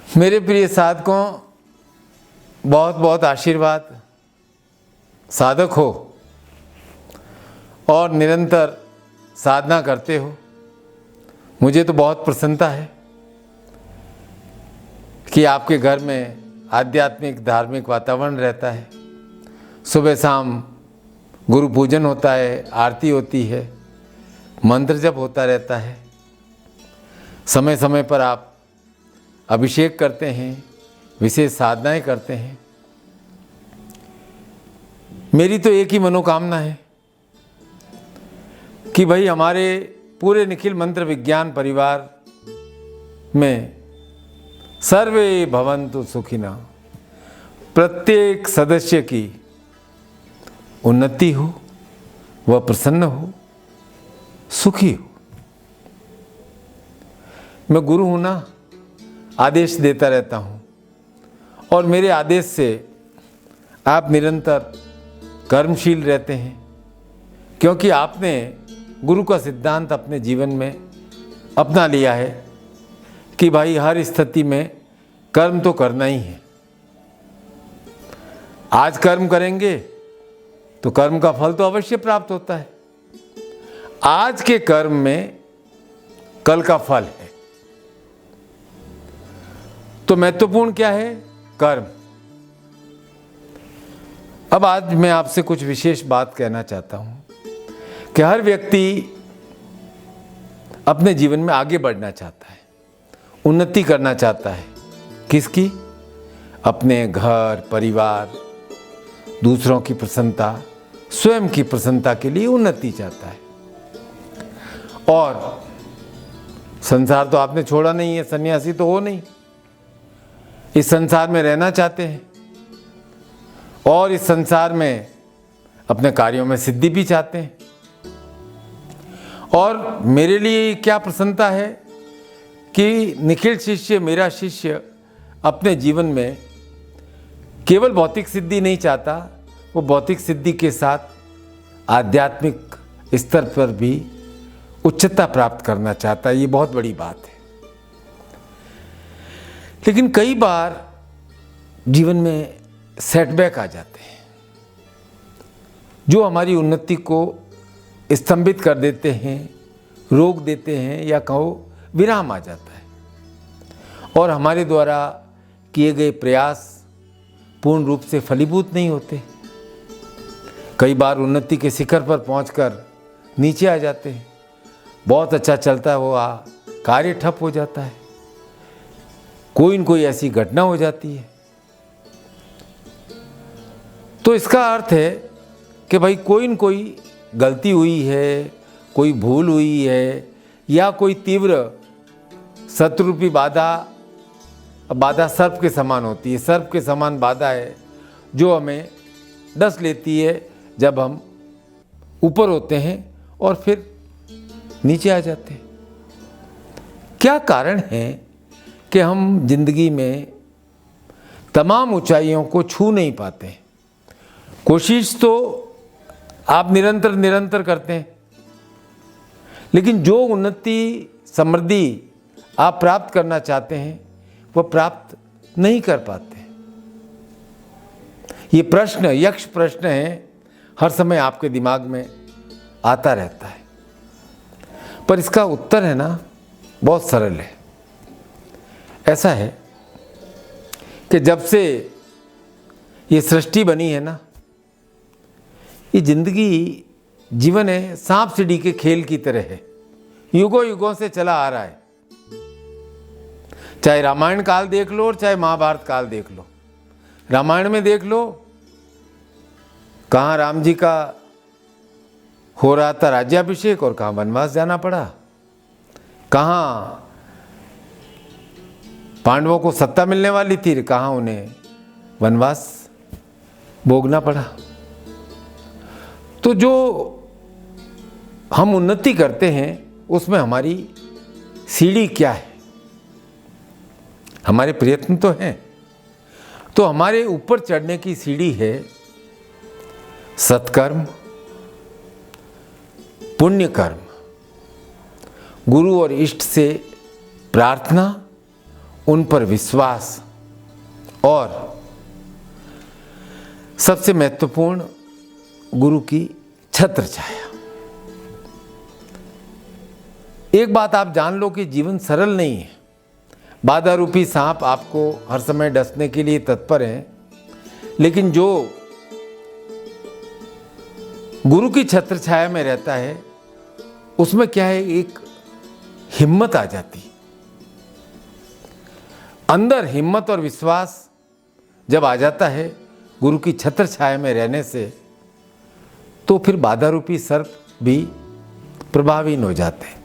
मेरे प्रिय साधकों, बहुत बहुत आशीर्वाद। साधक हो और निरंतर साधना करते हो, मुझे तो बहुत प्रसन्नता है कि आपके घर में आध्यात्मिक धार्मिक वातावरण रहता है। सुबह शाम गुरु पूजन होता है, आरती होती है, मंत्र जप होता रहता है। समय समय पर आप अभिषेक करते हैं, विशेष साधनाएं करते हैं। मेरी तो एक ही मनोकामना है कि भाई हमारे पूरे निखिल मंत्र विज्ञान परिवार में सर्वे भवन्तु सुखिनः, प्रत्येक सदस्य की उन्नति हो, वह प्रसन्न हो, सुखी हो। मैं गुरु हूँ ना, आदेश देता रहता हूँ और मेरे आदेश से आप निरंतर कर्मशील रहते हैं, क्योंकि आपने गुरु का सिद्धांत अपने जीवन में अपना लिया है कि भाई हर स्थिति में कर्म तो करना ही है। आज कर्म करेंगे तो कर्म का फल तो अवश्य प्राप्त होता है। आज के कर्म में कल का फल है। तो महत्वपूर्ण क्या है? कर्म। अब आज मैं आपसे कुछ विशेष बात कहना चाहता हूं कि हर व्यक्ति अपने जीवन में आगे बढ़ना चाहता है, उन्नति करना चाहता है। किसकी? अपने घर परिवार, दूसरों की प्रसन्नता, स्वयं की प्रसन्नता के लिए उन्नति चाहता है। और संसार तो आपने छोड़ा नहीं है, सन्यासी तो हो नहीं, इस संसार में रहना चाहते हैं और इस संसार में अपने कार्यों में सिद्धि भी चाहते हैं। और मेरे लिए क्या प्रसन्नता है कि निखिल शिष्य, मेरा शिष्य अपने जीवन में केवल भौतिक सिद्धि नहीं चाहता, वो भौतिक सिद्धि के साथ आध्यात्मिक स्तर पर भी उच्चता प्राप्त करना चाहता है। ये बहुत बड़ी बात है। लेकिन कई बार जीवन में सेटबैक आ जाते हैं जो हमारी उन्नति को स्तंभित कर देते हैं, रोक देते हैं, या कहो विराम आ जाता है और हमारे द्वारा किए गए प्रयास पूर्ण रूप से फलीभूत नहीं होते। कई बार उन्नति के शिखर पर पहुंचकर नीचे आ जाते हैं। बहुत अच्छा चलता हुआ कार्य ठप हो जाता है, कोई न कोई ऐसी घटना हो जाती है। तो इसका अर्थ है कि भाई कोई न कोई गलती हुई है, कोई भूल हुई है, या कोई तीव्र शत्रुरूपी बाधा सर्प के समान होती है। सर्प के समान बाधा है जो हमें डस लेती है जब हम ऊपर होते हैं और फिर नीचे आ जाते हैं। क्या कारण है कि हम जिंदगी में तमाम ऊंचाइयों को छू नहीं पाते? कोशिश तो आप निरंतर करते हैं, लेकिन जो उन्नति समृद्धि आप प्राप्त करना चाहते हैं वह प्राप्त नहीं कर पाते। ये प्रश्न, यक्ष प्रश्न है, हर समय आपके दिमाग में आता रहता है। पर इसका उत्तर है ना, बहुत सरल है। ऐसा है कि जब से ये सृष्टि बनी है ना, ये जिंदगी, जीवन है, सांप सीढ़ी के खेल की तरह है। युगों युगों से चला आ रहा है। चाहे रामायण काल देख लो और चाहे महाभारत काल देख लो। रामायण में देख लो, कहाँ राम जी का हो रहा था राज्याभिषेक और कहाँ वनवास जाना पड़ा, कहाँ पांडवों को सत्ता मिलने वाली थी, कहाँ उन्हें वनवास भोगना पड़ा। तो जो हम उन्नति करते हैं उसमें हमारी सीढ़ी क्या है? हमारे प्रयत्न तो हैं। तो हमारे ऊपर चढ़ने की सीढ़ी है सत्कर्म, पुण्य कर्म गुरु और इष्ट से प्रार्थना, उन पर विश्वास और सबसे महत्वपूर्ण गुरु की छत्र छाया। एक बात आप जान लो कि जीवन सरल नहीं है। बाधा रूपी सांप आपको हर समय डसने के लिए तत्पर है, लेकिन जो गुरु की छत्र छाया में रहता है उसमें क्या है, एक हिम्मत आ जाती। अंदर हिम्मत और विश्वास जब आ जाता है गुरु की छत्र छाया में रहने से, तो फिर बाधा रूपी सर्प भी प्रभावहीन हो जाते हैं।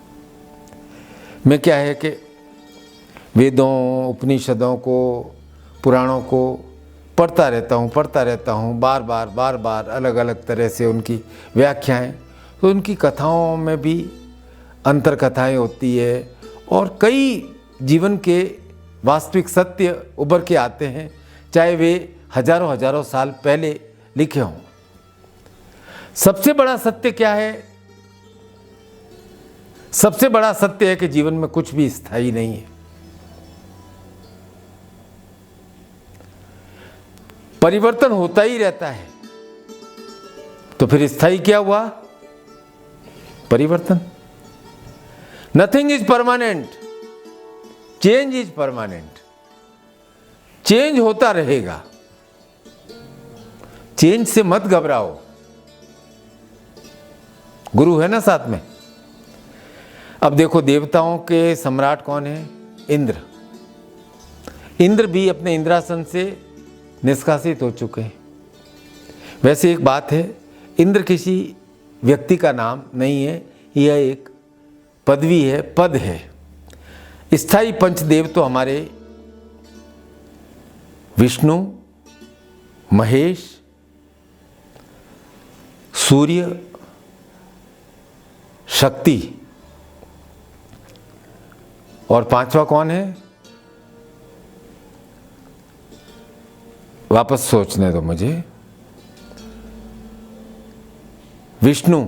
मैं क्या है कि वेदों, उपनिषदों को, पुराणों को पढ़ता रहता हूँ बार बार अलग अलग तरह से उनकी व्याख्याएं। तो उनकी कथाओं में भी अंतर कथाएं होती है और कई जीवन के वास्तविक सत्य उभर के आते हैं, चाहे वे हजारों साल पहले लिखे हों। सबसे बड़ा सत्य क्या है? सबसे बड़ा सत्य है कि जीवन में कुछ भी स्थायी नहीं है। परिवर्तन होता ही रहता है। तो फिर स्थायी क्या हुआ? परिवर्तन। Nothing is permanent, change is permanent. Change होता रहेगा, चेंज से मत घबराओ। गुरु है ना साथ में। अब देखो, देवताओं के सम्राट कौन है? इंद्र। इंद्र भी अपने इंद्रासन से निष्कासित हो चुके हैं। वैसे एक बात है, इंद्र किसी व्यक्ति का नाम नहीं है, यह एक पदवी है, पद है। स्थायी पंचदेव तो हमारे विष्णु, महेश, सूर्य, शक्ति, और पांचवा कौन है? वापस सोचने दो मुझे। विष्णु,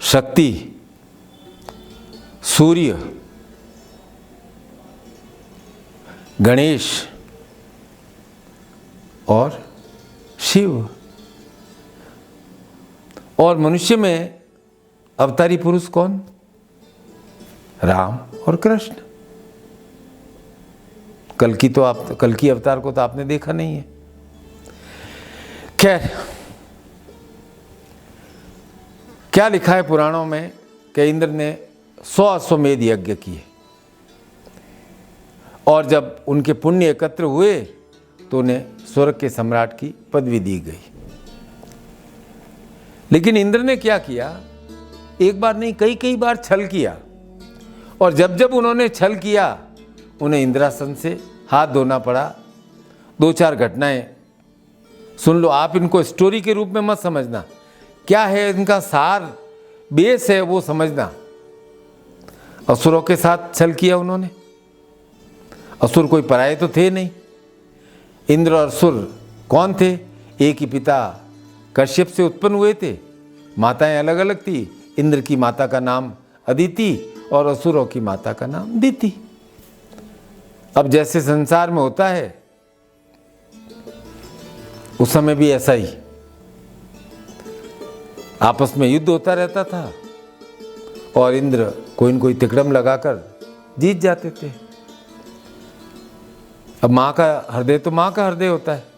शक्ति, सूर्य, गणेश और शिव। और मनुष्य में अवतारी पुरुष कौन? राम और कृष्ण। कल की अवतार को तो आपने देखा नहीं है। खैर, क्या लिखा है पुराणों में कि इंद्र ने 100 अश्वमेध यज्ञ किए और जब उनके पुण्य एकत्र हुए तो उन्हें स्वर्ग के सम्राट की पदवी दी गई। लेकिन इंद्र ने क्या किया? एक बार नहीं, कई बार छल किया। और जब उन्होंने छल किया, उन्हें इंद्रासन से हाथ धोना पड़ा। 2-4 घटनाएं सुन लो। आप इनको स्टोरी के रूप में मत समझना, क्या है इनका सार, बेस है वो समझना। असुरों के साथ छल किया उन्होंने। असुर कोई पराये तो थे नहीं। इंद्र और असुर कौन थे? एक ही पिता कश्यप से उत्पन्न हुए थे, माताएं अलग अलग थी। इंद्र की माता का नाम अदिति और असुरों की माता का नाम दिति। अब जैसे संसार में होता है, उस समय भी ऐसा ही आपस में युद्ध होता रहता था और इंद्र कोई न कोई तिकड़म लगाकर जीत जाते थे। अब मां का हृदय तो मां का हृदय होता है।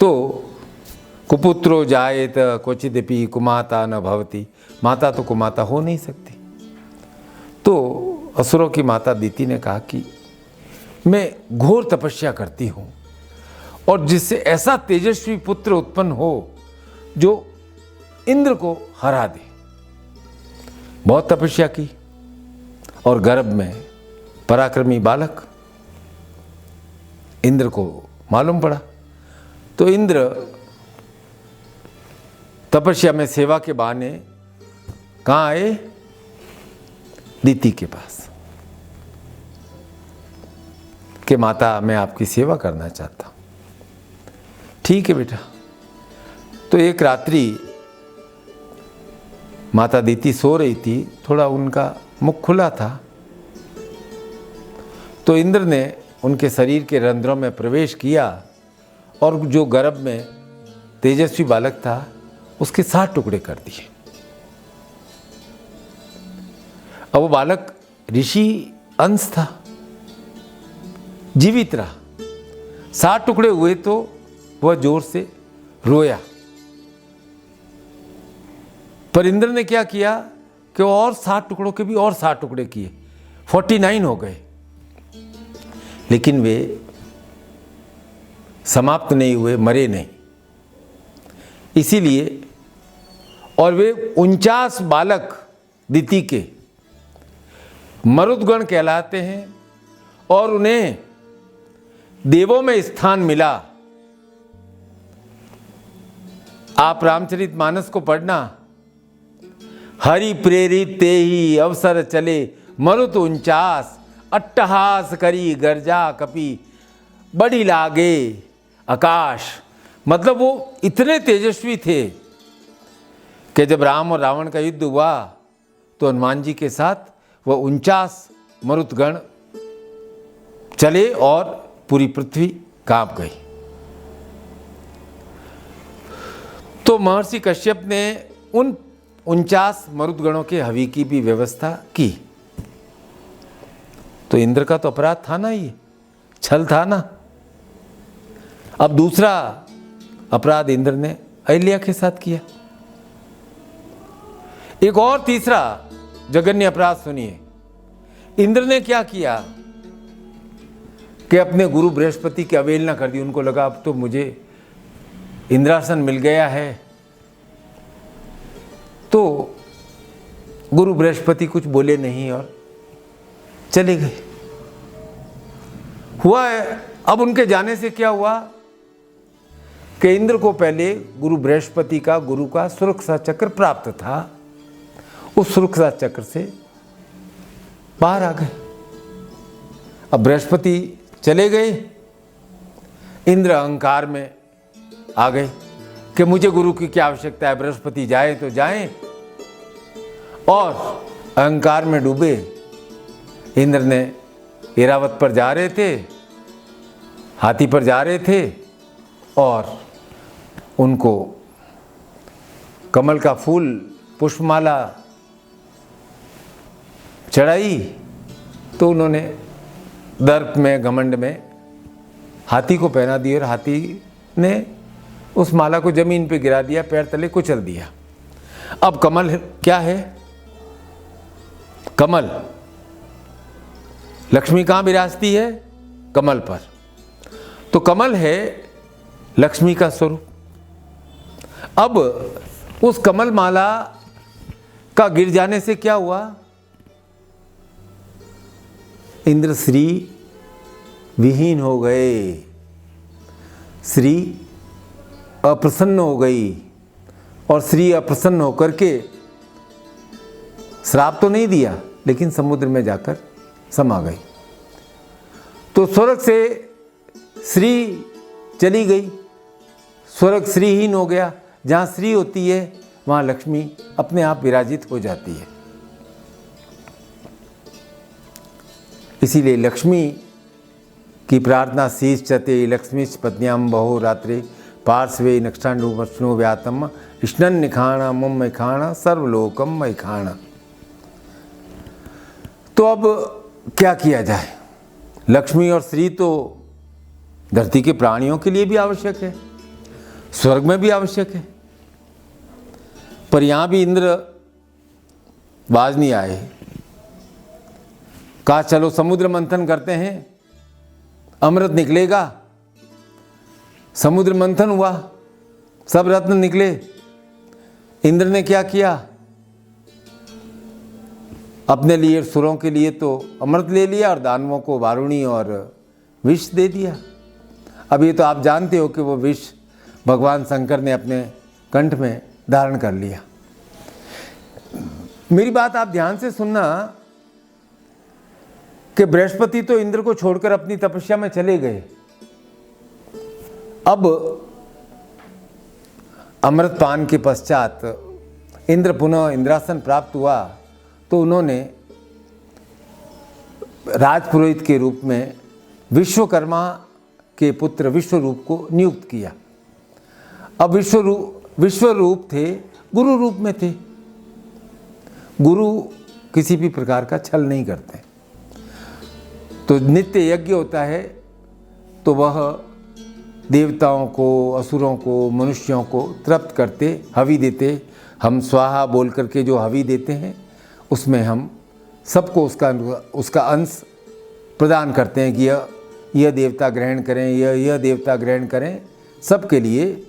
तो कुपुत्रो जायेत क्वचिदपि कुमाता न भवति। माता तो कुमाता हो नहीं सकती। तो असुरों की माता दिति ने कहा कि मैं घोर तपस्या करती हूं और जिससे ऐसा तेजस्वी पुत्र उत्पन्न हो जो इंद्र को हरा दे। बहुत तपस्या की और गर्भ में पराक्रमी बालक इंद्र को मालूम पड़ा। तो इंद्र तपस्या में सेवा के बहाने कहाँ आए? दिति के पास कि माता, मैं आपकी सेवा करना चाहता हूं। ठीक है बेटा। तो एक रात्रि माता दीति सो रही थी, थोड़ा उनका मुख खुला था, तो इंद्र ने उनके शरीर के रंध्रों में प्रवेश किया और जो गर्भ में तेजस्वी बालक था उसके 7 टुकड़े कर दिए। अब वो बालक ऋषि अंश था, जीवित रहा। 7 टुकड़े हुए तो वह जोर से रोया, पर इंद्र ने क्या किया कि और 7 टुकड़ों के भी और 7 टुकड़े किए, 49 हो गए। लेकिन वे समाप्त नहीं हुए, मरे नहीं। इसीलिए और वे 49 बालक दिति के मरुदगण कहलाते हैं और उन्हें देवों में स्थान मिला। आप रामचरितमानस को पढ़ना, हरि प्रेरित ते ही अवसर चले मरुत 49, अट्टहास करी गर्जा कपि बड़ी लागे आकाश। मतलब वो इतने तेजस्वी थे कि जब राम और रावण का युद्ध हुआ तो हनुमान जी के साथ वह 49 मरुतगण चले और पूरी पृथ्वी कांप गई। तो महर्षि कश्यप ने उन 49 मरुदगणों के हवि की भी व्यवस्था की। तो इंद्र का तो अपराध था ना, ये छल था ना। अब दूसरा अपराध इंद्र ने अहिल्या के साथ किया। एक और तीसरा जघन्य अपराध सुनिए। इंद्र ने क्या किया कि अपने गुरु बृहस्पति की अवहेलना कर दी। उनको लगा अब तो मुझे इंद्रासन मिल गया है। तो गुरु बृहस्पति कुछ बोले नहीं और चले गए। हुआ है, अब उनके जाने से क्या हुआ कि इंद्र को पहले गुरु बृहस्पति का, गुरु का सुरक्षा चक्र प्राप्त था। उस सुरक्षा चक्र से बाहर आ गए। अब बृहस्पति चले गए, इंद्र अहंकार में आ गए कि मुझे गुरु की क्या आवश्यकता है, बृहस्पति जाए तो जाएं। और अहंकार में डूबे इंद्र ने ऐरावत पर जा रहे थे, हाथी पर जा रहे थे और उनको कमल का फूल पुष्पमाला चढ़ाई तो उन्होंने दर्प में, घमंड में हाथी को पहना दिया और हाथी ने उस माला को जमीन पे गिरा दिया, पैर तले कुचल दिया। अब कमल क्या है? कमल, लक्ष्मी कहाँ विराजती है? कमल पर। तो कमल है लक्ष्मी का स्वरूप। अब उस कमल माला का गिर जाने से क्या हुआ? इंद्र श्री विहीन हो गए, श्री अप्रसन्न हो गई और श्री अप्रसन्न होकर के श्राप तो नहीं दिया लेकिन समुद्र में जाकर समा गई। तो स्वर्ग से श्री चली गई, स्वर्ग श्रीहीन हो गया। जहाँ श्री होती है वहाँ लक्ष्मी अपने आप विराजित हो जाती है। इसीलिए लक्ष्मी की प्रार्थना शीश चते लक्ष्मीश पत्न्याम बहो रात्रे पार्श्वे नक्षांडु वष्णु व्यातम स्नन निखाणा मम मैखाणा सर्वलोकम मैखाणा। तो अब क्या किया जाए? लक्ष्मी और श्री तो धरती के प्राणियों के लिए भी आवश्यक है, स्वर्ग में भी आवश्यक है, पर यहाँ भी इंद्र बाज नहीं आए। कहा चलो समुद्र मंथन करते हैं, अमृत निकलेगा। समुद्र मंथन हुआ, सब रत्न निकले। इंद्र ने क्या किया? अपने लिए, सुरों के लिए तो अमृत ले लिया और दानवों को वारुणी और विष दे दिया। अब ये तो आप जानते हो कि वो विष भगवान शंकर ने अपने कंठ में धारण कर लिया। मेरी बात आप ध्यान से सुनना कि बृहस्पति तो इंद्र को छोड़कर अपनी तपस्या में चले गए। अब अमृत पान के पश्चात इंद्र पुनः इंद्रासन प्राप्त हुआ तो उन्होंने राजपुरोहित के रूप में विश्वकर्मा के पुत्र विश्वरूप को नियुक्त किया। अब विश्वरूप थे, गुरु रूप में थे। गुरु किसी भी प्रकार का छल नहीं करते। तो नित्य यज्ञ होता है तो वह देवताओं को, असुरों को, मनुष्यों को तृप्त करते, हवि देते। हम स्वाहा बोल करके जो हवि देते हैं उसमें हम सबको उसका अंश प्रदान करते हैं कि यह देवता ग्रहण करें, यह देवता ग्रहण करें, सबके लिए।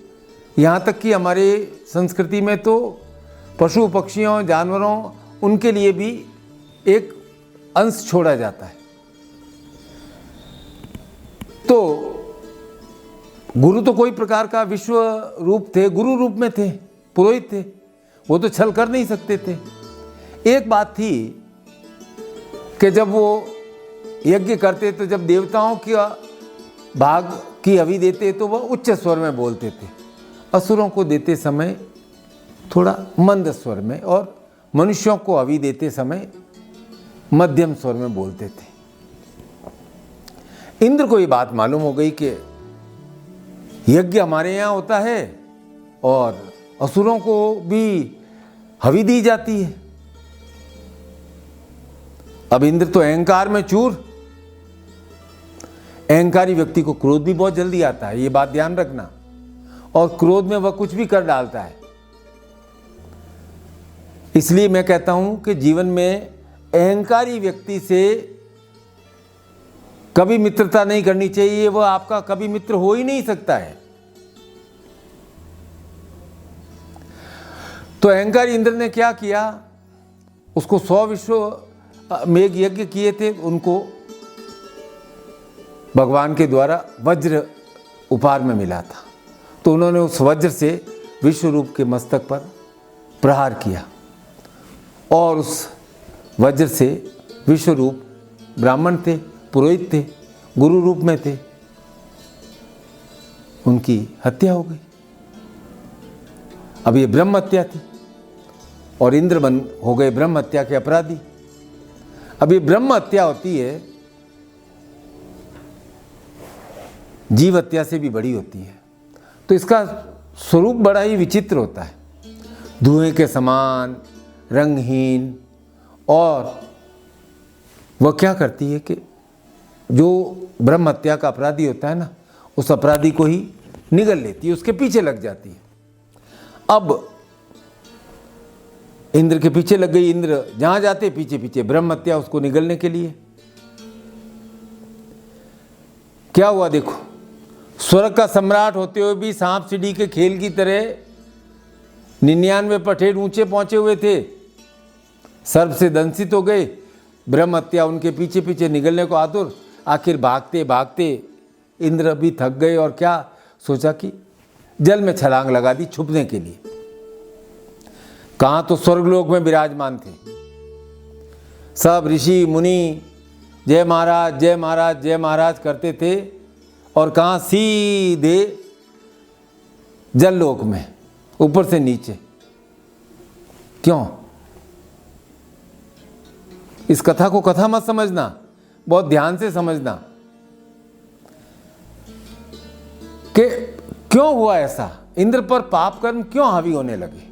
यहाँ तक कि हमारे संस्कृति में तो पशु पक्षियों, जानवरों, उनके लिए भी एक अंश छोड़ा जाता है। तो गुरु तो कोई प्रकार का विश्व रूप थे, गुरु रूप में थे, पुरोहित थे, वो तो छल कर नहीं सकते थे। एक बात थी कि जब वो यज्ञ करते तो जब देवताओं की भाग की हवि देते तो वह उच्च स्वर में बोलते थे, असुरों को देते समय थोड़ा मंद स्वर में, और मनुष्यों को हवि देते समय मध्यम स्वर में बोलते थे। इंद्र को ये बात मालूम हो गई कि यज्ञ हमारे यहाँ होता है और असुरों को भी हवि दी जाती है। अब इंद्र तो अहंकार में चूर। अहंकारी व्यक्ति को क्रोध भी बहुत जल्दी आता है, ये बात ध्यान रखना, और क्रोध में वह कुछ भी कर डालता है। इसलिए मैं कहता हूं कि जीवन में अहंकारी व्यक्ति से कभी मित्रता नहीं करनी चाहिए, वह आपका कभी मित्र हो ही नहीं सकता है। तो अहंकारी इंद्र ने क्या किया, उसको 100 विश्व मेघ यज्ञ किए थे, उनको भगवान के द्वारा वज्र उपहार में मिला था। तो उन्होंने उस वज्र से विश्वरूप के मस्तक पर प्रहार किया और उस वज्र से विश्वरूप ब्राह्मण थे, पुरोहित थे, गुरु रूप में थे, उनकी हत्या हो गई। अब ये ब्रह्म हत्या थी और इंद्र हो गए ब्रह्म हत्या के अपराधी। अब ये ब्रह्म हत्या होती है, जीव हत्या से भी बड़ी होती है। तो इसका स्वरूप बड़ा ही विचित्र होता है, धुएं के समान, रंगहीन, और वह क्या करती है कि जो ब्रह्म हत्या का अपराधी होता है ना, उस अपराधी को ही निगल लेती है, उसके पीछे लग जाती है। अब इंद्र के पीछे लग गई, इंद्र जहां जाते पीछे पीछे, ब्रह्म हत्या उसको निगलने के लिए। क्या हुआ देखो, स्वर्ग का सम्राट होते हुए भी सांप सीढ़ी के खेल की तरह 99 पठेर ऊंचे पहुंचे हुए थे, सर्प से दंशित हो गए। ब्रह्म हत्या उनके पीछे पीछे निगलने को आतुर। आखिर भागते भागते इंद्र भी थक गए और क्या सोचा कि जल में छलांग लगा दी छुपने के लिए। कहां तो स्वर्गलोक में विराजमान थे, सब ऋषि मुनि जय महाराज जय महाराज जय महाराज करते थे, और कहां सीधे जललोक में, ऊपर से नीचे। क्यों? इस कथा को कथा मत समझना, बहुत ध्यान से समझना कि क्यों हुआ ऐसा, इंद्र पर पाप कर्म क्यों हावी होने लगे।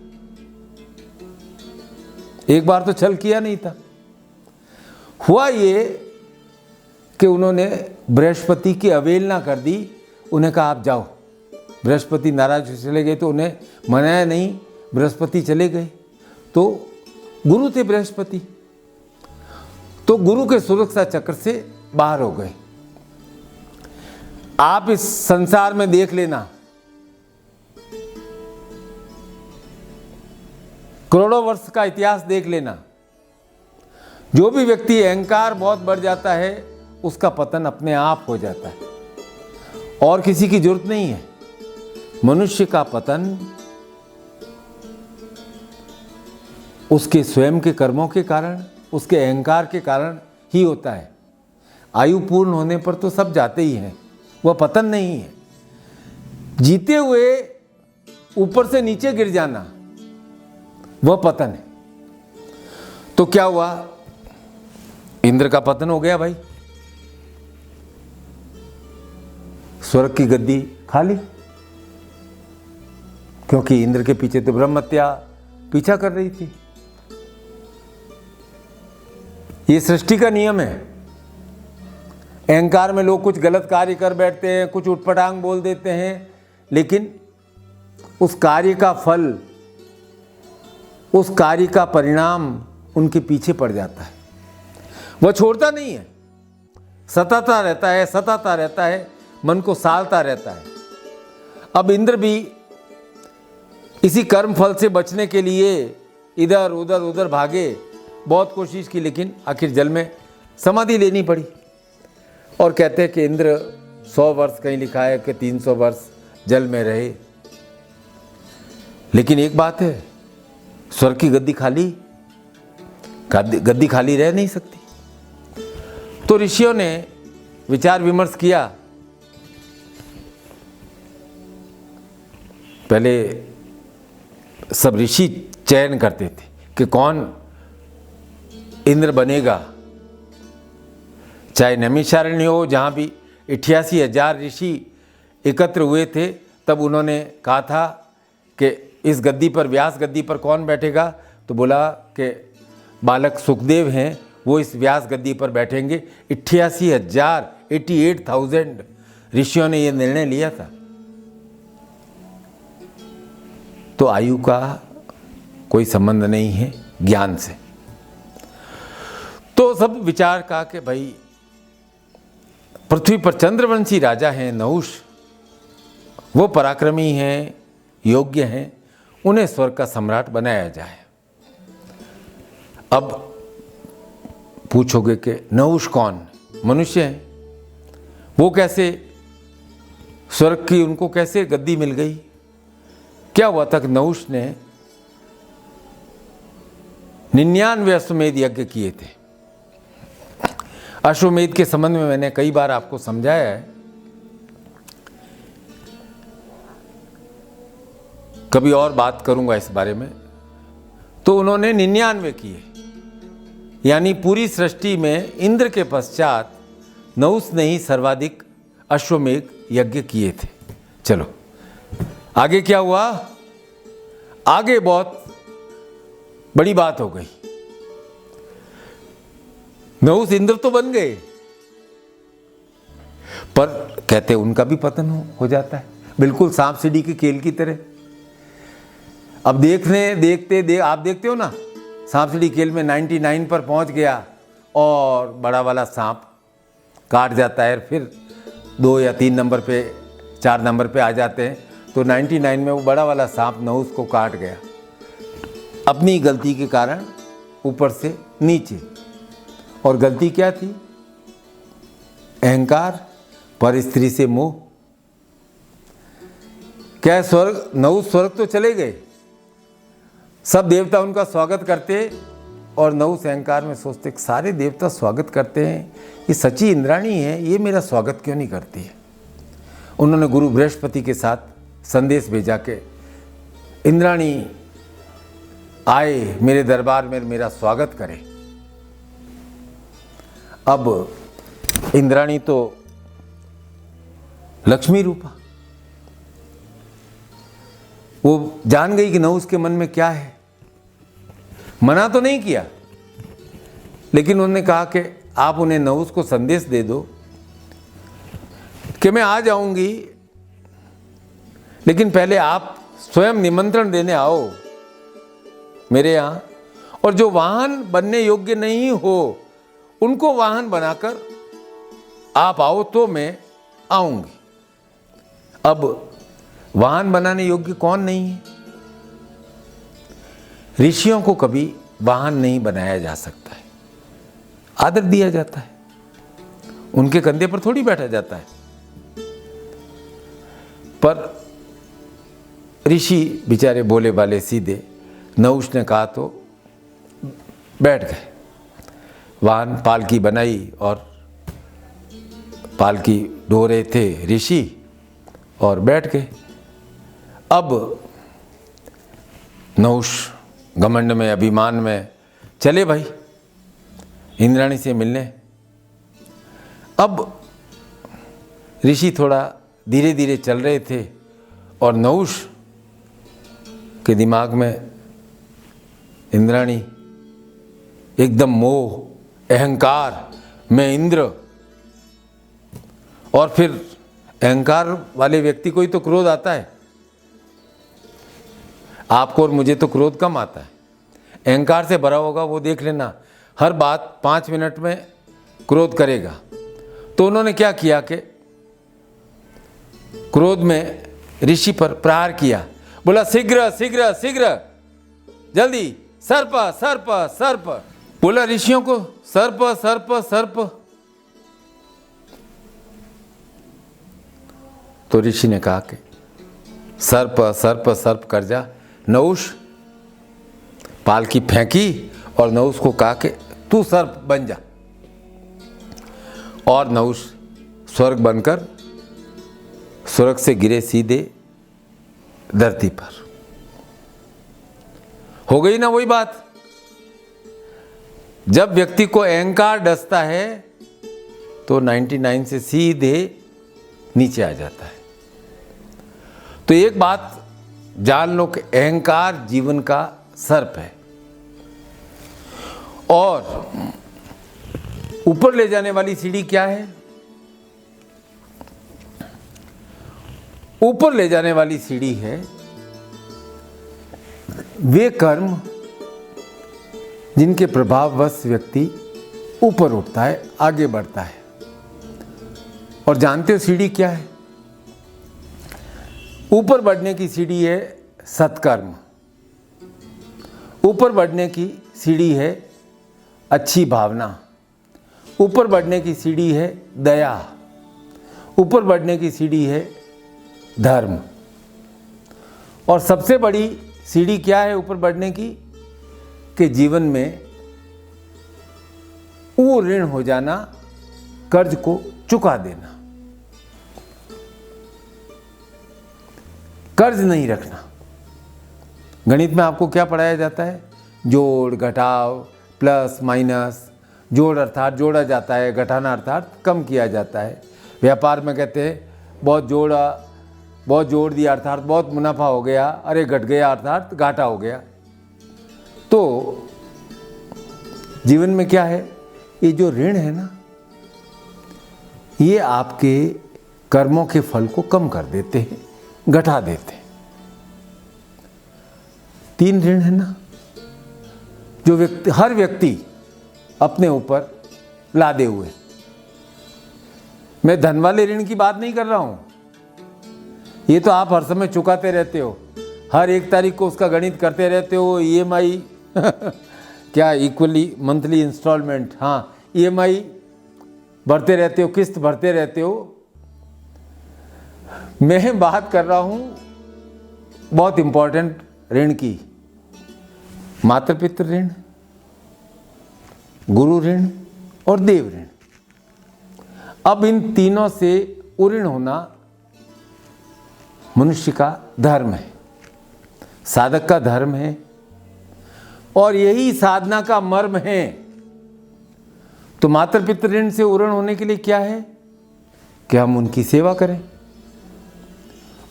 एक बार तो छल किया नहीं था। हुआ ये कि उन्होंने बृहस्पति की अवहेलना कर दी। उन्हें कहा आप जाओ। बृहस्पति नाराज चले गए तो उन्हें मनाया नहीं, बृहस्पति चले गए। तो गुरु थे बृहस्पति, तो गुरु के सुरक्षा चक्र से बाहर हो गए। आप इस संसार में देख लेना, करोड़ों वर्ष का इतिहास देख लेना, जो भी व्यक्ति अहंकार बहुत बढ़ जाता है उसका पतन अपने आप हो जाता है, और किसी की जरूरत नहीं है। मनुष्य का पतन उसके स्वयं के कर्मों के कारण, उसके अहंकार के कारण ही होता है। आयु पूर्ण होने पर तो सब जाते ही हैं, वह पतन नहीं है। जीते हुए ऊपर से नीचे गिर जाना वह पतन है। तो क्या हुआ, इंद्र का पतन हो गया भाई, स्वर्ग की गद्दी खाली, क्योंकि इंद्र के पीछे तो ब्रह्महत्या पीछा कर रही थी। ये सृष्टि का नियम है। अहंकार में लोग कुछ गलत कार्य कर बैठते हैं, कुछ उटपटांग बोल देते हैं, लेकिन उस कार्य का फल, उस कार्य का परिणाम उनके पीछे पड़ जाता है। वह छोड़ता नहीं है, सताता रहता है, सताता रहता है, मन को सालता रहता है। अब इंद्र भी इसी कर्म फल से बचने के लिए इधर उधर उधर भागे, बहुत कोशिश की, लेकिन आखिर जल में समाधि लेनी पड़ी। और कहते हैं कि इंद्र 100 वर्ष, कहीं लिखा है कि 300 वर्ष जल में रहे। लेकिन एक बात है, स्वर्ग की गद्दी खाली, गद्दी खाली रह नहीं सकती। तो ऋषियों ने विचार विमर्श किया। पहले सब ऋषि चयन करते थे कि कौन इंद्र बनेगा, चाहे नैमिषारण्य हो, जहाँ भी 88,000 ऋषि एकत्र हुए थे, तब उन्होंने कहा था कि इस गद्दी पर, व्यास गद्दी पर कौन बैठेगा। तो बोला कि बालक सुखदेव हैं, वो इस व्यास गद्दी पर बैठेंगे। 88,000 ऋषियों ने ये निर्णय लिया था। तो आयु का कोई संबंध नहीं है ज्ञान से। तो सब विचार का कि भाई पृथ्वी पर चंद्रवंशी राजा हैं नहुष, वो पराक्रमी हैं, योग्य हैं, उन्हें स्वर्ग का सम्राट बनाया जाए। अब पूछोगे कि नहुष कौन? मनुष्य हैं, वो कैसे स्वर्ग की, उनको कैसे गद्दी मिल गई? क्या हुआ था कि नहुष ने 99 अश्वमेध यज्ञ किए थे। अश्वमेध के संबंध में मैंने कई बार आपको समझाया है, कभी और बात करूंगा इस बारे में। तो उन्होंने 99 किए, यानी पूरी सृष्टि में इंद्र के पश्चात नहुष ने ही सर्वाधिक अश्वमेध यज्ञ किए थे। चलो आगे क्या हुआ? आगे बहुत बड़ी बात हो गई। नहुष इंद्र तो बन गए, पर कहते उनका भी पतन हो जाता है, बिल्कुल सांप सीढ़ी के खेल की तरह। अब आप देखते हो ना, सांप सीढ़ी खेल में 99 पर पहुंच गया और बड़ा वाला सांप काट जाता है, फिर 2 या 3 नंबर पे, 4 नंबर पे आ जाते हैं। तो 99 में वो बड़ा वाला सांप नहुष को काट गया, अपनी गलती के कारण ऊपर से नीचे। और गलती क्या थी? अहंकार, पर स्त्री से मोह। क्या नहुष स्वर्ग तो चले गए, सब देवता उनका स्वागत करते, और नहुष अहंकार में सोचते सारे देवता स्वागत करते हैं, ये सच्ची इंद्राणी है, ये मेरा स्वागत क्यों नहीं करती है। उन्होंने गुरु बृहस्पति के साथ संदेश भेजा के इंद्राणी आए मेरे दरबार में, मेरा स्वागत करें। अब इंद्राणी तो लक्ष्मी रूपा, वो जान गई कि नहुष के मन में क्या है। मना तो नहीं किया, लेकिन उन्होंने कहा कि आप उन्हें, नहुष को संदेश दे दो कि मैं आ जाऊंगी, लेकिन पहले आप स्वयं निमंत्रण देने आओ मेरे यहाँ, और जो वाहन बनने योग्य नहीं हो उनको वाहन बनाकर आप आओ तो मैं आऊंगी। अब वाहन बनाने योग्य कौन नहीं है? ऋषियों को कभी वाहन नहीं बनाया जा सकता है, आदर दिया जाता है, उनके कंधे पर थोड़ी बैठा जाता है। पर ऋषि बेचारे भोले भाले सीधे, नहुष ने कहा तो बैठ गए। वाहन पालकी बनाई और पालकी ढो रहे थे ऋषि, और बैठ गए। अब नहुष घमंड में, अभिमान में चले भाई इंद्राणी से मिलने। अब ऋषि थोड़ा धीरे धीरे चल रहे थे और नहुष के दिमाग में इंद्राणी एकदम मोह, अहंकार, मैं इंद्र। और फिर अहंकार वाले व्यक्ति को ही तो क्रोध आता है, आपको और मुझे तो क्रोध कम आता है। अहंकार से भरा होगा वो देख लेना, हर बात 5 मिनट में क्रोध करेगा। तो उन्होंने क्या किया कि क्रोध में ऋषि पर प्रहार किया, बोला शीघ्र शीघ्र शीघ्र, जल्दी, सर्प सर्प सर्प। बोला ऋषियों को सर्प सर्प सर्प। तो ऋषि ने कहा कि सर्प सर्प सर्प कर जा। नहुष पालकी फेंकी और नहुष को कहा कि तू सर्प बन जा। और नहुष स्वर्ग बनकर स्वर्ग से गिरे सीधे धरती पर। हो गई ना वही बात, जब व्यक्ति को अहंकार डसता है तो 99 से सीधे नीचे आ जाता है। तो एक बात जान लो कि अहंकार जीवन का सर्प है और ऊपर ले जाने वाली सीढ़ी क्या है? ऊपर ले जाने वाली सीढ़ी है वे कर्म जिनके प्रभाववश व्यक्ति ऊपर उठता है, आगे बढ़ता है। और जानते हो सीढ़ी क्या है? ऊपर बढ़ने की सीढ़ी है सत्कर्म, ऊपर बढ़ने की सीढ़ी है अच्छी भावना, ऊपर बढ़ने की सीढ़ी है दया, ऊपर बढ़ने की सीढ़ी है धर्म। और सबसे बड़ी सीढ़ी क्या है ऊपर बढ़ने की? कि जीवन में वो ऋण हो जाना, कर्ज को चुका देना, कर्ज नहीं रखना। गणित में आपको क्या पढ़ाया जाता है? जोड़ घटाव, प्लस माइनस। जोड़ अर्थात जोड़ा जाता है, घटाना अर्थात कम किया जाता है। व्यापार में कहते हैं बहुत जोड़ दिया अर्थात बहुत मुनाफा हो गया, अरे घट गया अर्थात घाटा हो गया। तो जीवन में क्या है? ये जो ऋण है ना, ये आपके कर्मों के फल को कम कर देते हैं, घटा देते हैं। 3 ऋण है ना जो हर व्यक्ति अपने ऊपर लादे हुए। मैं धन वाले ऋण की बात नहीं कर रहा हूं, ये तो आप हर समय चुकाते रहते हो, हर 1 तारीख को उसका गणित करते रहते हो। EMI क्या इक्वली मंथली इंस्टॉलमेंट, हाँ EMI भरते रहते हो, किस्त भरते रहते हो। मैं बात कर रहा हूं बहुत इंपॉर्टेंट ऋण की, माता पितृ ऋण, गुरु ऋण और देव ऋण। अब इन तीनों से उऋण होना मनुष्य का धर्म है, साधक का धर्म है और यही साधना का मर्म है। तो माता पितृ ऋण से उऋण होने के लिए क्या है कि हम उनकी सेवा करें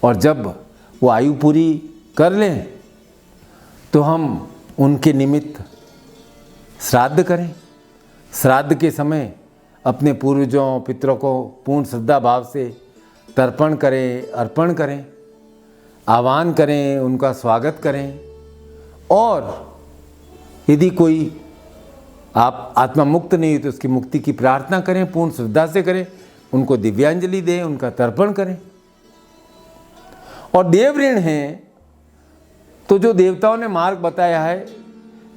और जब वो आयु पूरी कर लें तो हम उनके निमित्त श्राद्ध करें। श्राद्ध के समय अपने पूर्वजों पितरों को पूर्ण श्रद्धा भाव से तर्पण करें, अर्पण करें, आह्वान करें, उनका स्वागत करें। और यदि कोई आप आत्मा मुक्त नहीं तो उसकी मुक्ति की प्रार्थना करें, पूर्ण श्रद्धा से करें, उनको दिव्यांजलि दें, उनका तर्पण करें। और देव ऋण है तो जो देवताओं ने मार्ग बताया है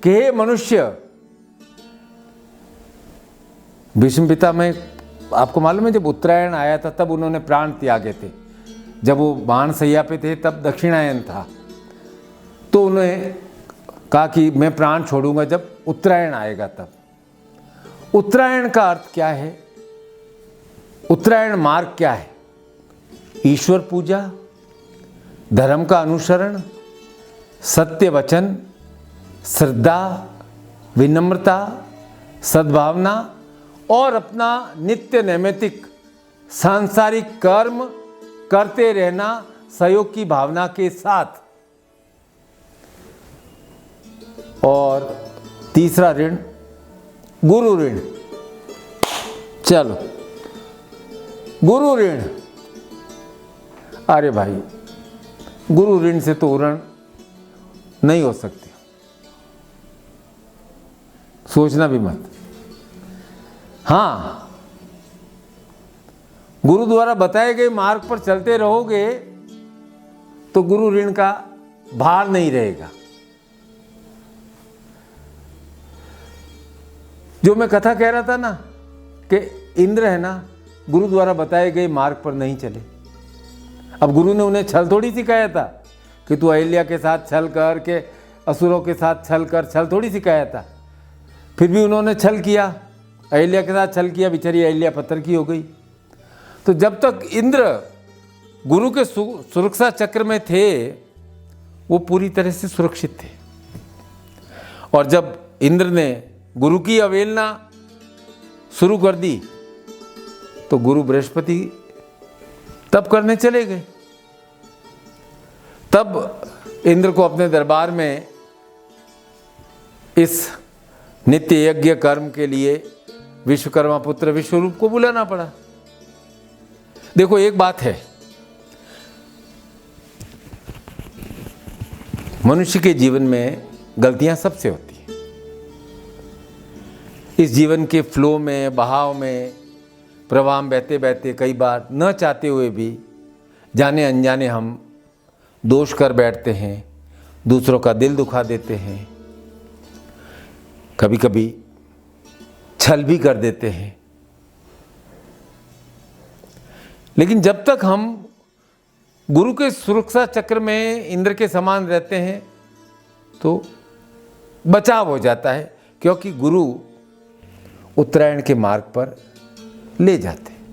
कि हे मनुष्य, भीष्म पिता में आपको मालूम है जब उत्तरायण आया था तब उन्होंने प्राण त्यागे थे। जब वो बाण सैया पे थे तब दक्षिणायन था, तो उन्होंने कहा कि मैं प्राण छोड़ूंगा जब उत्तरायण आएगा तब। उत्तरायण का अर्थ क्या है? उत्तरायण मार्ग क्या है? ईश्वर पूजा, धर्म का अनुसरण, सत्य वचन, श्रद्धा, विनम्रता, सद्भावना और अपना नित्य नैमित्तिक सांसारिक कर्म करते रहना सहयोग की भावना के साथ। और तीसरा ऋण गुरु ऋण। चलो, गुरु ऋण। अरे भाई, गुरु ऋण से तो ऋण नहीं हो सकती, सोचना भी मत। हाँ, गुरु द्वारा बताए गए मार्ग पर चलते रहोगे तो गुरु ऋण का भार नहीं रहेगा। जो मैं कथा कह रहा था ना कि इंद्र है ना, गुरु द्वारा बताए गए मार्ग पर नहीं चले। अब गुरु ने उन्हें छल थोड़ी सिखाया था कि तू अहिल्या के साथ छल कर, के असुरों के साथ छल कर, छल थोड़ी सिखाया था। फिर भी उन्होंने छल किया, अहिल्या के साथ छल किया, बेचारी अहिल्या पत्थर की हो गई। तो जब तक इंद्र गुरु के सुरक्षा चक्र में थे वो पूरी तरह से सुरक्षित थे। और जब इंद्र ने गुरु की अवहेलना शुरू कर दी तो गुरु बृहस्पति तब करने चले गए। तब इंद्र को अपने दरबार में इस नित्य यज्ञ कर्म के लिए विश्वकर्मा पुत्र विश्वरूप को बुलाना पड़ा। देखो, एक बात है, मनुष्य के जीवन में गलतियां सबसे होती हैं। इस जीवन के फ्लो में, बहाव में, प्रवाह में बहते बहते कई बार न चाहते हुए भी जाने अनजाने हम दोष कर बैठते हैं, दूसरों का दिल दुखा देते हैं, कभी कभी छल भी कर देते हैं। लेकिन जब तक हम गुरु के सुरक्षा चक्र में इंद्र के समान रहते हैं तो बचाव हो जाता है, क्योंकि गुरु उत्तरायण के मार्ग पर ले जाते हैं।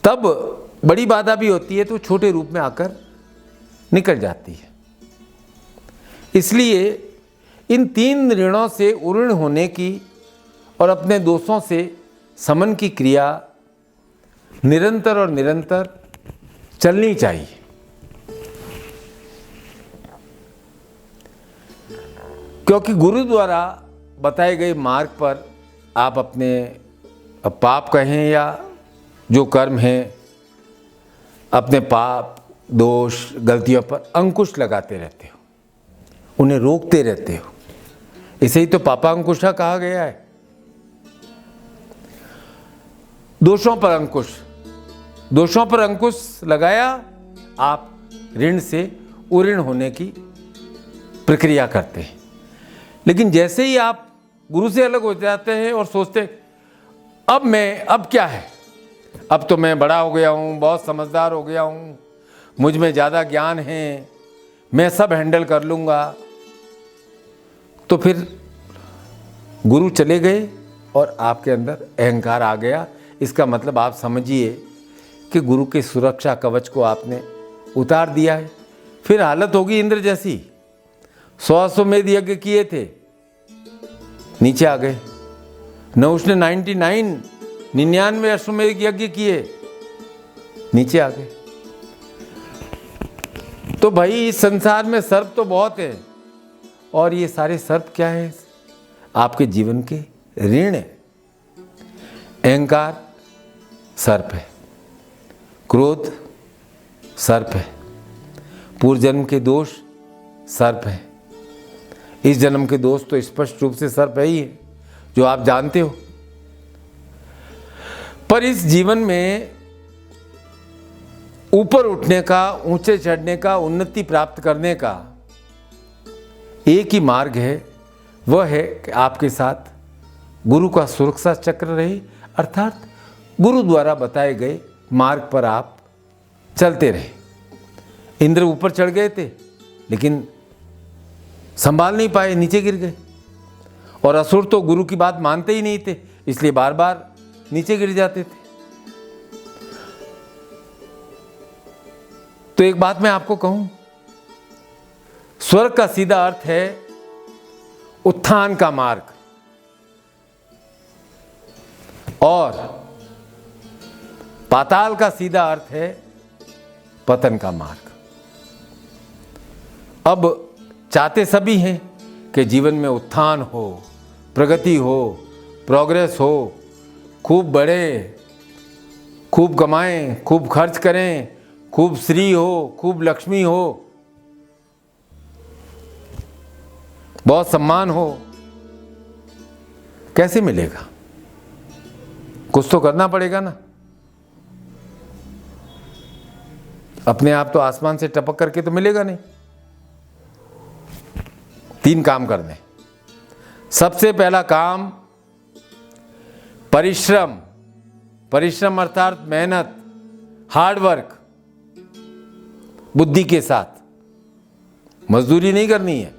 तब बड़ी बाधा भी होती है तो छोटे रूप में आकर निकल जाती है। इसलिए इन तीन ऋणों से उऋण होने की और अपने दोषों से समन की क्रिया निरंतर और निरंतर चलनी चाहिए। क्योंकि गुरु द्वारा बताए गए मार्ग पर आप अपने पाप कहें या जो कर्म हैं, अपने पाप, दोष, गलतियों पर अंकुश लगाते रहते हो, उन्हें रोकते रहते हो। इसे ही तो पापांकुशा कहा गया है। दोषों पर अंकुश, दोषों पर अंकुश लगाया, आप ऋण से उऋण होने की प्रक्रिया करते हैं। लेकिन जैसे ही आप गुरु से अलग हो जाते हैं और सोचते अब क्या है, अब तो मैं बड़ा हो गया हूँ, बहुत समझदार हो गया हूँ, मुझ में ज़्यादा ज्ञान है, मैं सब हैंडल कर लूँगा, तो फिर गुरु चले गए और आपके अंदर अहंकार आ गया। इसका मतलब आप समझिए कि गुरु के सुरक्षा कवच को आपने उतार दिया है। फिर हालत होगी इंद्र जैसी। 100 अश्वमेध यज्ञ किए थे, नीचे आ गए। नहुष ने 99 अश्वमेध यज्ञ किए, नीचे आ गए। तो भाई इस संसार में सर्प तो बहुत है, और ये सारे सर्प क्या है? आपके जीवन के ऋण है। अहंकार सर्प है, क्रोध सर्प है, पूर्व जन्म के दोष सर्प है, इस जन्म के दोष तो स्पष्ट रूप से सर्प है ही है, जो आप जानते हो। पर इस जीवन में ऊपर उठने का, ऊंचे चढ़ने का, उन्नति प्राप्त करने का एक ही मार्ग है, वह है कि आपके साथ गुरु का सुरक्षा चक्र रहे, अर्थात गुरु द्वारा बताए गए मार्ग पर आप चलते रहे। इंद्र ऊपर चढ़ गए थे लेकिन संभाल नहीं पाए, नीचे गिर गए। और असुर तो गुरु की बात मानते ही नहीं थे, इसलिए बार बार नीचे गिर जाते थे। तो एक बात मैं आपको कहूं स्वर्ग का सीधा अर्थ है उत्थान का मार्ग, और पाताल का सीधा अर्थ है पतन का मार्ग। अब चाहते सभी हैं कि जीवन में उत्थान हो, प्रगति हो, प्रोग्रेस हो, खूब बढ़े, खूब कमाएं, खूब खर्च करें, खूब श्री हो, खूब लक्ष्मी हो, बहुत सम्मान हो। कैसे मिलेगा? कुछ तो करना पड़ेगा ना। अपने आप तो आसमान से टपक करके तो मिलेगा नहीं। 3 काम करने। सबसे पहला काम परिश्रम। परिश्रम अर्थात मेहनत, हार्डवर्क, बुद्धि के साथ। मजदूरी नहीं करनी है,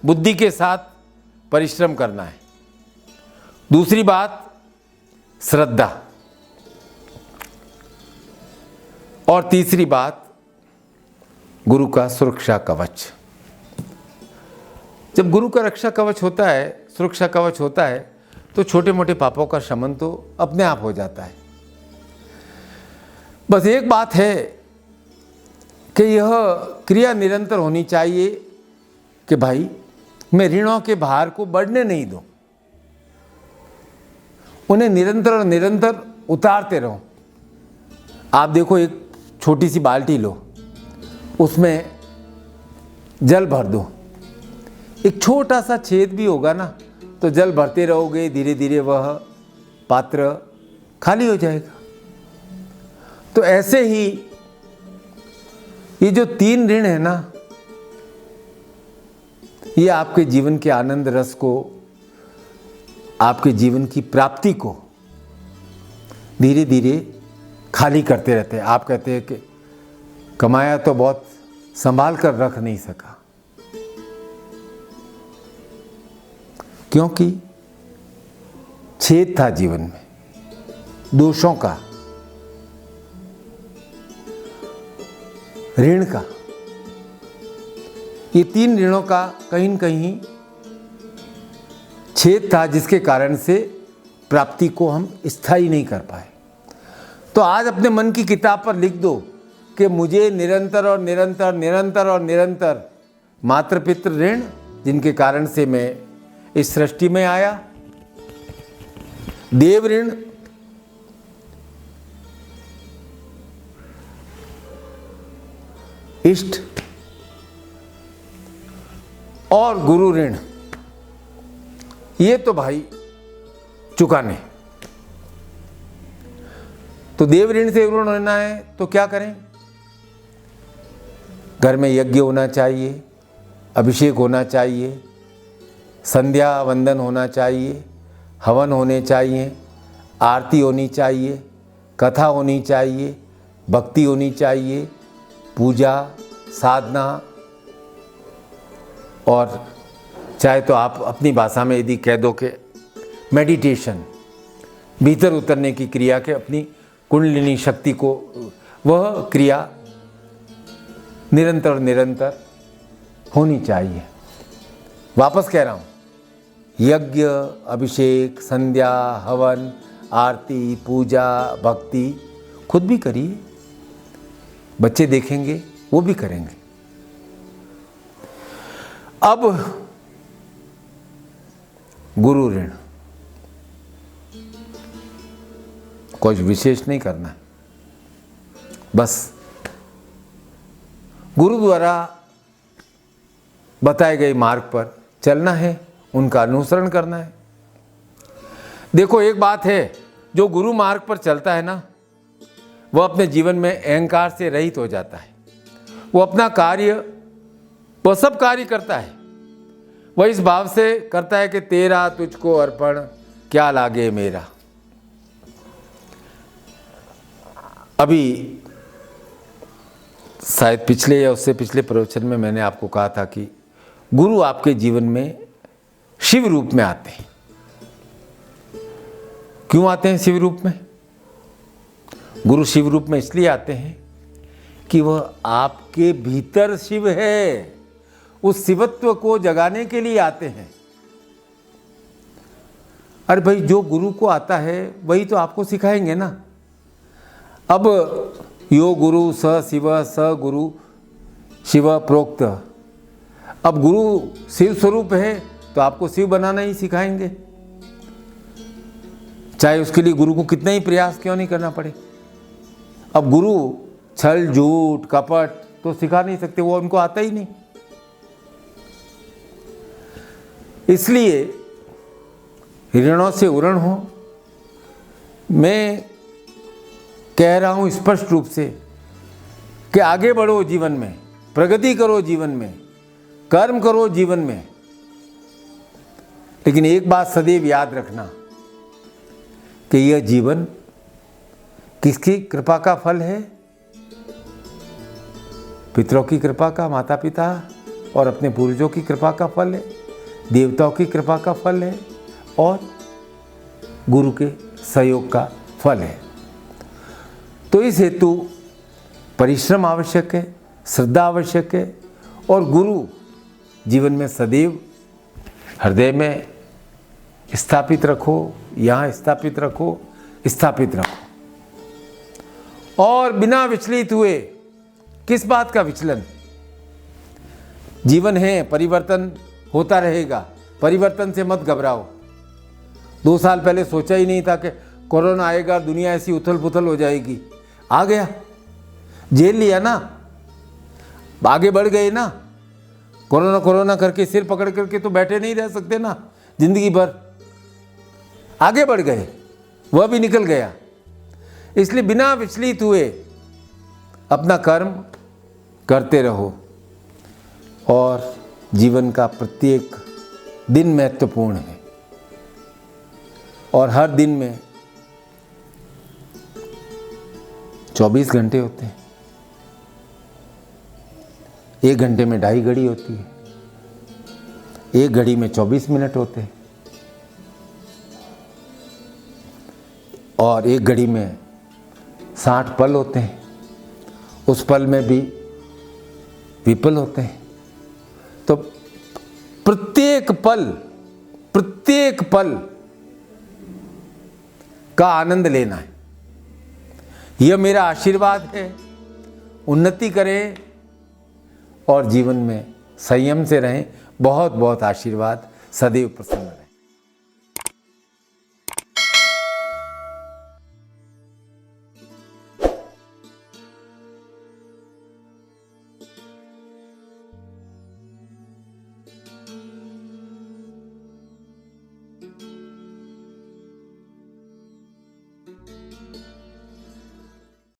बुद्धि के साथ परिश्रम करना है। दूसरी बात श्रद्धा, और तीसरी बात गुरु का सुरक्षा कवच। जब गुरु का रक्षा कवच होता है, सुरक्षा कवच होता है, तो छोटे मोटे पापों का शमन तो अपने आप हो जाता है। बस एक बात है कि यह क्रिया निरंतर होनी चाहिए कि भाई मैं ऋणों के भार को बढ़ने नहीं दूं, उन्हें निरंतर और निरंतर उतारते रहो। आप देखो, एक छोटी सी बाल्टी लो, उसमें जल भर दो, एक छोटा सा छेद भी होगा ना तो जल भरते रहोगे, धीरे धीरे वह पात्र खाली हो जाएगा। तो ऐसे ही ये जो 3 ऋण है ना, ये आपके जीवन के आनंद रस को, आपके जीवन की प्राप्ति को धीरे धीरे खाली करते रहते हैं। आप कहते हैं कि कमाया तो बहुत, संभाल कर रख नहीं सका, क्योंकि छेद था जीवन में दोषों का, ऋण का। ये 3 ऋणों का कहीं न कहीं छेद था, जिसके कारण से प्राप्ति को हम स्थायी नहीं कर पाए। तो आज अपने मन की किताब पर लिख दो कि मुझे निरंतर और निरंतर, निरंतर और निरंतर मातृ पितृ ऋण, जिनके कारण से मैं इस सृष्टि में आया, देव ऋण, इष्ट और गुरु ऋण, ये तो भाई चुकाने। तो देव ऋण से ऋण होना है तो क्या करें? घर में यज्ञ होना चाहिए, अभिषेक होना चाहिए, संध्या वंदन होना चाहिए, हवन होने चाहिए, आरती होनी चाहिए, कथा होनी चाहिए, भक्ति होनी चाहिए, पूजा, साधना, और चाहे तो आप अपनी भाषा में यदि कह दो कि मेडिटेशन, भीतर उतरने की क्रिया के अपनी कुंडलिनी शक्ति को, वह क्रिया निरंतर निरंतर होनी चाहिए। वापस कह रहा हूँ, यज्ञ, अभिषेक, संध्या, हवन, आरती, पूजा, भक्ति खुद भी करिए, बच्चे देखेंगे वो भी करेंगे। अब गुरु ऋण, कुछ विशेष नहीं करना है, बस गुरु द्वारा बताए गए मार्ग पर चलना है, उनका अनुसरण करना है। देखो, एक बात है, जो गुरु मार्ग पर चलता है ना, वह अपने जीवन में अहंकार से रहित हो जाता है। वो अपना कार्य, वह सब कार्य करता है, वह इस भाव से करता है कि तेरा तुझको अर्पण, क्या लागे मेरा। अभी शायद पिछले या उससे पिछले प्रवचन में मैंने आपको कहा था कि गुरु आपके जीवन में शिव रूप में आते हैं। क्यों आते हैं शिव रूप में? गुरु शिव रूप में इसलिए आते हैं कि वह आपके भीतर शिव है, उस शिवत्व को जगाने के लिए आते हैं। अरे भाई, जो गुरु को आता है वही तो आपको सिखाएंगे ना। अब यो गुरु स शिव स गुरु शिव प्रोक्त। अब गुरु शिव स्वरूप है तो आपको शिव बनाना ही सिखाएंगे, चाहे उसके लिए गुरु को कितना ही प्रयास क्यों नहीं करना पड़े। अब गुरु छल झूठ कपट तो सिखा नहीं सकते, वो उनको आता ही नहीं। इसलिए ऋणों से उरण हो। मैं कह रहा हूं स्पष्ट रूप से कि आगे बढ़ो जीवन में, प्रगति करो जीवन में, कर्म करो जीवन में, लेकिन एक बात सदैव याद रखना कि यह जीवन किसकी कृपा का फल है? पितरों की कृपा का, माता पिता और अपने पूर्वजों की कृपा का फल है, देवताओं की कृपा का फल है और गुरु के सहयोग का फल है। तो इस हेतु परिश्रम आवश्यक है, श्रद्धा आवश्यक है और गुरु जीवन में सदैव हृदय में स्थापित रखो, यहाँ स्थापित रखो, स्थापित रखो। और बिना विचलित हुए, किस बात का विचलन? जीवन है, परिवर्तन होता रहेगा, परिवर्तन से मत घबराओ। 2 साल पहले सोचा ही नहीं था कि कोरोना आएगा, दुनिया ऐसी उथल पुथल हो जाएगी। आ गया, झेल लिया ना, आगे बढ़ गए ना। कोरोना कोरोना करके सिर पकड़ करके तो बैठे नहीं रह सकते ना जिंदगी भर, आगे बढ़ गए, वह भी निकल गया। इसलिए बिना विचलित हुए अपना कर्म करते रहो और जीवन का प्रत्येक दिन महत्वपूर्ण है और हर दिन में 24 घंटे होते हैं। 1 घंटे में 2.5 घड़ी होती है, 1 घड़ी में 24 मिनट होते हैं और 1 घड़ी में 60 पल होते हैं। उस पल में भी विपल होते हैं। तो प्रत्येक पल का आनंद लेना है, यह मेरा आशीर्वाद है। उन्नति करें और जीवन में संयम से रहें। बहुत बहुत आशीर्वाद, सदैव प्रसन्न रहें।